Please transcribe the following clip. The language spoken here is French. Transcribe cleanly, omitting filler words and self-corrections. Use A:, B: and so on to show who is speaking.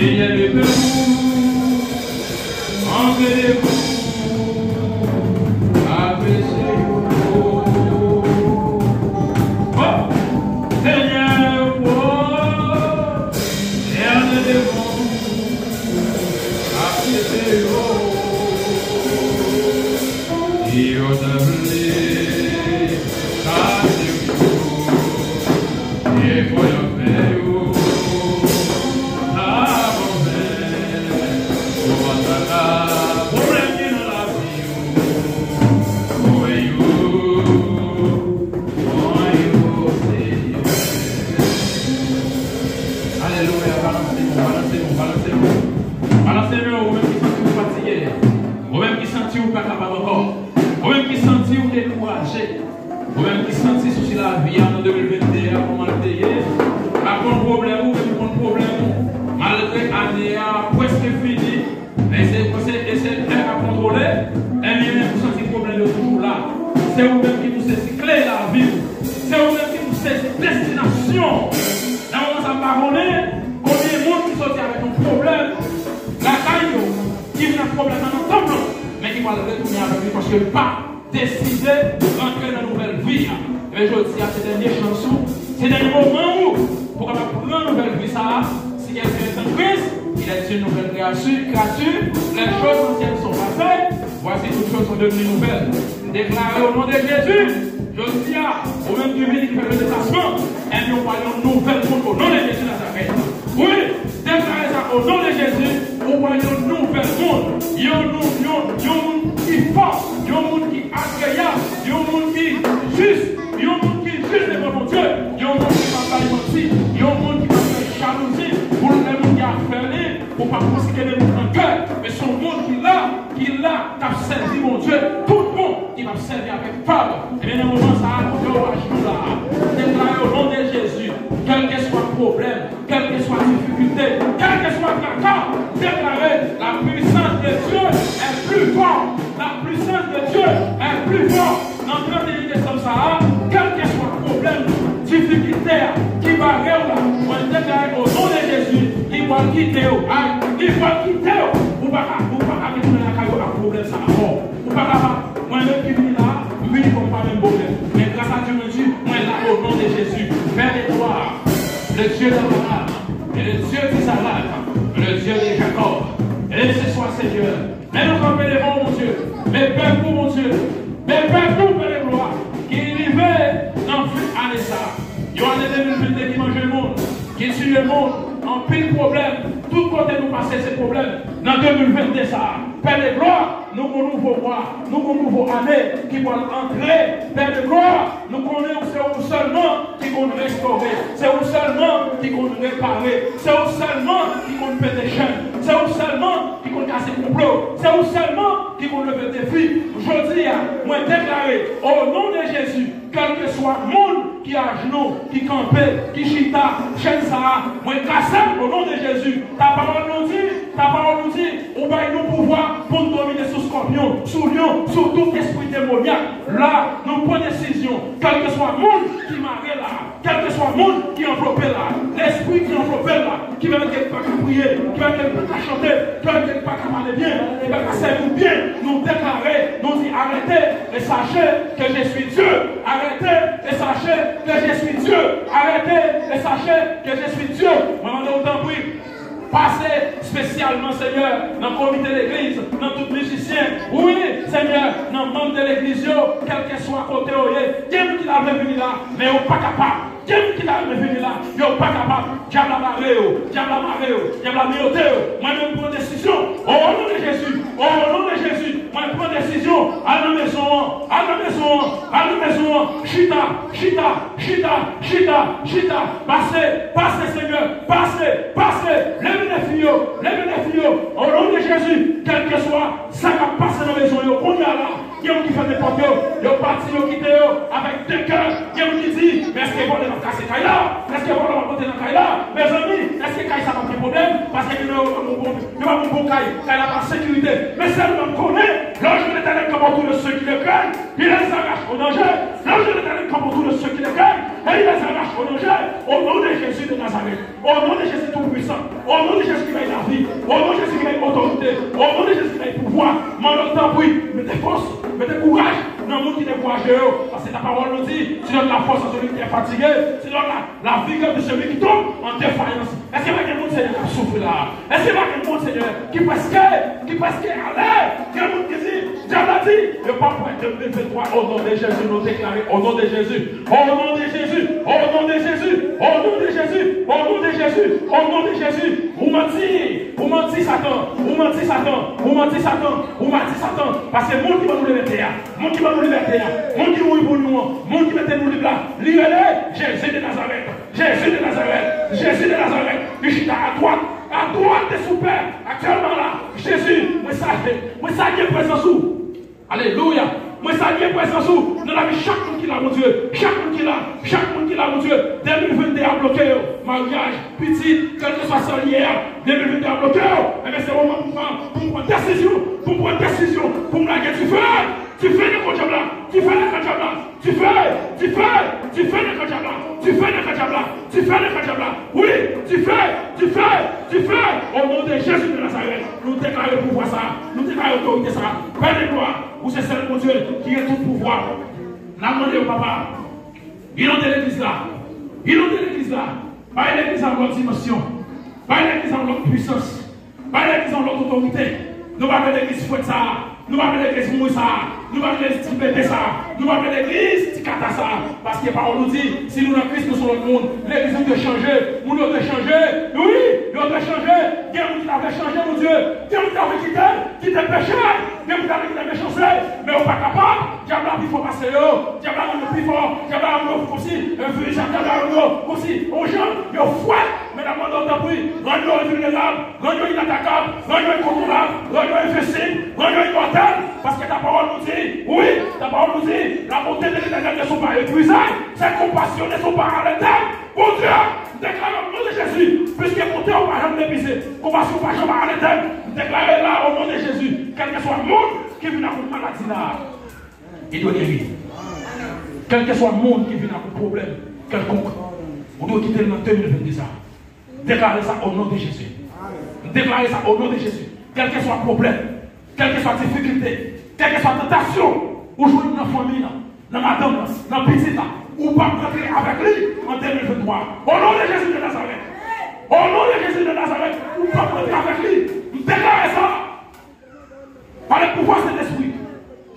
A: ayez le vous, enlevez-vous, abaissez-vous. Oh, Seigneur, oh, enlevez-vous, abaissez-vous. Et au vous-même qui sentez souci la vie en 2021, comment le payer, pas de problème, ou même pas de problème, malgré l'année presque finie, essayez de contrôler, et bien vous sentez le problème de toujours là. C'est vous-même qui vous saisit clé la vie, c'est vous-même qui vous saisit destination. Là, on va parler, combien de monde qui sortent avec un problème, la taille, qui vient un problème dans notre temple, mais qui va le retourner avec lui parce que pas décider d'entrer dans une nouvelle vie. Et je dis à ces dernières chansons, ces derniers moments où, pour prendre une nouvelle vie, ça, si quelqu'un est en Christ, il est une nouvelle créature, les choses anciennes sont passées, voici toutes choses sont devenues nouvelles. Déclaré au nom de Jésus, je dis à, au même Dieu qui fait le déplacement, et nous voyons une nouvelle monde au nom de Jésus Nazareth. Oui, déclaré ça au nom de Jésus, nous voyons une nouvelle monde. Il y a un monde qui force, il y a un monde qui agréable, il y a un monde qui juste, il y a un monde qui juste devant mon Dieu, il y a un monde qui va faire mentir, il y a un monde qui va faire jalousie, pour le monde qui a fermé, pour ne pas considérer les gens en cœur, mais son monde qui l'a, t'a servi mon Dieu, tout le monde qui va servir avec femme. Et bien, dans le moment, ça a nous là, déclarer au nom de Jésus, quel que soit le problème, quelle que soit la difficulté, quel que soit le cas, déclarer la puissance de Dieu est plus forte. La puissance de Dieu est plus forte. Dans 31 décembre, ça, quel que soit le problème, difficulté, qui va réussir, on déclare au nom de Jésus, il va quitter, il va quitter, ou pas avec la problème, ça va fort. Ou pas moi-même qui viens là, je ne comme pas même problème. Mais grâce à Dieu, moi là, au nom de Jésus, Père d'étoile, le Dieu d'Abraham, et le Dieu d'Isaac, le Dieu de Jacob, et ce soit Seigneur. Mais nous rappelons, mon Dieu, mais Père pour mon Dieu, mais Père pour Père de gloire, qui est arrivé dans toute année ça. Il y a des 2022 qui mange le monde, qui suit le monde, en pile problème, tout côté nous passer ces problèmes. Dans 2022 ça, Père de gloire, nous avons un nouveau mois, nous avons une nouvelle année qui va entrer. Père de gloire, nous connaissons c'est vous seulement qui vont restaurer, c'est vous seulement qui vont réparer, c'est vous seulement qui vont faire des chaînes, c'est vous seulement qui vont casser le complot, c'est vous seulement qui vont lever des défis. Je dis, moi déclaré au nom de Jésus, quel que soit le monde qui a genoux, qui campait, qui chita, chaîne ça, moi casse au nom de Jésus. Ta parole nous dit, on va nous pouvoir pour nous dominer sous scorpion, sous lion, sous tout esprit démoniaque. Là, nous prenons décision, quel que soit le monde qui m'arrête là, quel que soit le monde qui enveloppe là, l'esprit qui enveloppe là, qui va mettre pas qu'à prier, qui va mettre pas qu'à chanter, qui va mettre pas qu'à parler bien, et va qu'à servir bien, nous déclarer, nous dire arrêtez et sachez que je suis Dieu, arrêtez et sachez que je suis Dieu, arrêtez et sachez que je suis Dieu. Moi, je vous en prie. Passez spécialement, Seigneur, dans le comité de l'église, dans tout musicien. Oui, Seigneur, dans le membre de l'église, quel que soit côté, Dieu qui l'a venu là, mais on n'est pas capable. Dieu qui l'a venu là, il n'est pas capable. Diable a marré, diable a mioté. Moi, je prends décision. Au nom de Jésus, moi, je prends décision. À la maison, chita. Passez, Seigneur, passez. Lève les filles, au nom de Jésus, quel que soit, ça va passer dans la maison, on y a là, il y a qui fait des portes, il y a parti, il y a quitté avec deux cœurs, il y a qui dit, mais est-ce que vous allez casser Kaila? Est-ce que vous allez monter dans Kaila? Mes amis, est-ce que Kaila ça va pas de problème? Parce que nous avons mon bon Kaila, Kaila pas de sécurité, mais celle-là me connaît, l'ange de l'éternel comme autour de ceux qui le craignent, il les arrache au danger, l'ange de l'éternel comme autour de ceux qui le craignent, et il les arrache au danger, au nom de Jésus de Nazareth, au nom de Jésus tout-puissant, au nom de Jésus qui va y vie. Au nom de Jésus qui a une autorité. Au nom de Jésus qui a un pouvoir. Mon temps, oui. Mettez force, mettez courage. Dans le monde qui est courageux. Parce que ta parole nous dit, tu donnes la force à celui qui est fatigué. Tu donnes la vigueur de celui qui tombe en défaillance. Est-ce qu'il y a quelqu'un monde, Seigneur, qui souffre là? Est-ce qu'il y a quelqu'un monde, Seigneur, qui presque à l'air? Quel monde qui dit, Dieu l'a dit, le pape pour 2023, au nom de Jésus, nous déclarer, au nom de Jésus, au nom de Jésus, au nom de Jésus, au nom de Jésus, au nom de Jésus, au nom de Jésus, vous mentez Satan, vous mentez Satan, vous mentez Satan, vous mentez Satan, parce que le monde qui va nous liberter, le monde qui va nous liberter, le monde qui mourit pour nous, le monde qui va nous libérer, libérez Jésus de Nazareth, Jésus de Nazareth, Jésus de Nazareth, il est à droite des soupers, actuellement là, Jésus, moi ça y est présent sous. Alléluia. Moi, ça y est présent sous. Dans la vie, chaque monde qui l'a, mon Dieu. Chaque monde qui l'a, mon Dieu. 2021 bloqué. Mariage, petit, quel que soit ça hier. 2021 bloqué. Eh bien, c'est le moment pour prendre décision. Pour prendre décision. Pour me laguer. Tu fais le contrat là. Tu fais le contrat là. Tu fais le contrat là. Tu fais le contrat là. Tu fais le contrat là. Oui, tu fais. Au nom de Jésus de Nazareth, nous déclarons pouvoir ça. Nous déclarons autorité ça. Père de gloire, vous c'est seul mon Dieu qui a tout pouvoir. N'a demandé au papa. Il a l'église là. Pas l'église en l'autre dimension. Pas l'église en l'autre puissance. Pas l'église en l'autre autorité. Nous pas l'église fouette ça. Nous pas l'église mouille ça. Nous pas l'église bébé ça. Nous pas l'église ticata ça. Parce que la parole nous dit, si nous dans Christ, nous sommes le monde. L'église doit changer. Nous devons changer. Oui, nous devons changer. Il y a qui avait changé, mon Dieu. Il y a qui avait quitté péché. Il y a qui avait quitté méchanceté. Mais on n'est pas capable. Diable a plus fort passer. Diable a plus fort. Diable a aussi. Diable a aussi. Aux gens, ils ont fouet. Mais la demande d'en prix. Rendez-nous invulnérable. Rendez-nous inattaquable. Rendez-nous incontournable. Rendez-nous invincible. Rendez-nous immortel. Parce que ta parole nous dit, oui, ta parole nous dit, la bonté de l'Éternel ne sont pas épuisées. Ses compassions ne sont pas arrêtées. Mon Dieu, déclare au nom de Jésus, puisque bonté on ne va jamais l'épuiser. Compassion ne va jamais arrêter. Déclarez là au nom de Jésus, quel que soit le monde qui vient à une maladie là, il doit guérir. Quel que soit le monde qui vient à un problème quelconque, on doit quitter le nom de 2022 ça. Déclarez ça au nom de Jésus. Déclarez ça au nom de Jésus. Quel que soit le problème, quelle que soit la difficulté, quelle que soit la tentation, ou jouer dans la famille, dans la dame, dans la petite, ou pas rentrer avec lui en 2023. Au nom de Jésus de Nazareth. Au nom de Jésus de Nazareth, ou pas rentrer avec lui. Déclarez ça. Par le pouvoir de cet esprit.